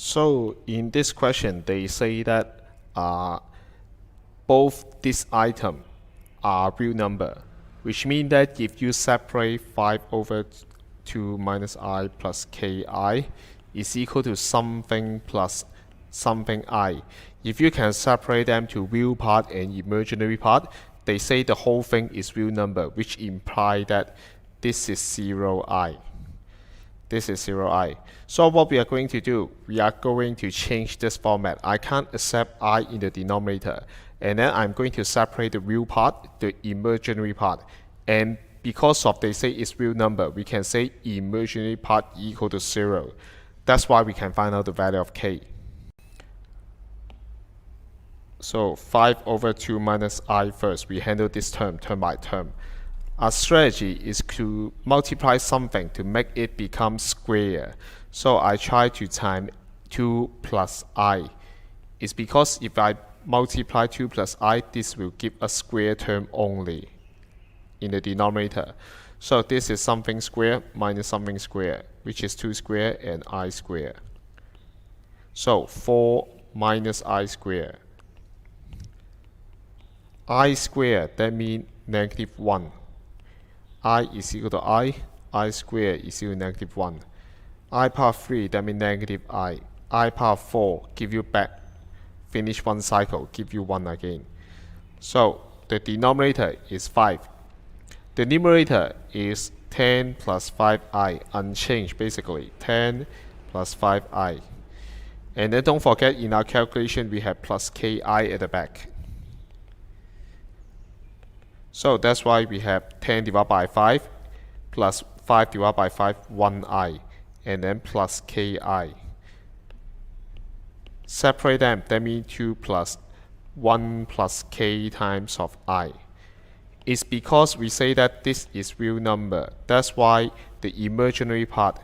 So in this question, they say that both this item are real number, which means that if you separate 5 over 2 minus I plus ki is equal to something plus something I. If you can separate them to real part and imaginary part, they say the whole thing is real number, which implies that this is 0i. This is 0i. So what we are going to do, we are going to change this format. I can't accept I in the denominator. And then I'm going to separate the real part, the imaginary part. And because of they say it's real number, we can say imaginary part equal to 0. That's why we can find out the value of k. So 5 over 2 minus I first. We handle this term by term. Our strategy is to multiply something to make it become square. So I try to time 2 plus I. It's because if I multiply 2 plus I, this will give a square term only in the denominator. So this is something square minus something square, which is 2 square and I square. So 4 minus I square. I square, that means negative 1. I is equal to I square is equal to negative 1. I power 3, that means negative I power 4, give you back, finish one cycle, give you 1 again. So the denominator is 5. The numerator is 10 plus 5i, unchanged basically, 10 plus 5i. And then don't forget in our calculation we have plus ki at the back. So that's why we have 10 divided by 5 plus 5 divided by 5, 1i, and then plus ki. Separate them, that means 2 plus 1 plus k times of I. It's because we say that this is real number. That's why the imaginary part,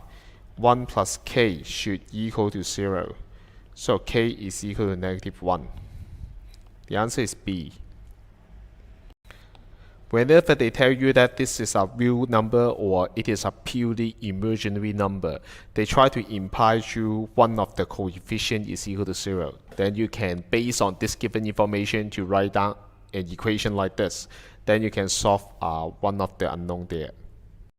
1 plus k, should equal to 0. So k is equal to negative 1. The answer is B. Whenever they tell you that this is a real number or it is a purely imaginary number, they try to imply you one of the coefficient is equal to 0. Then you can, based on this given information, to write down an equation like this. Then you can solve one of the unknown there.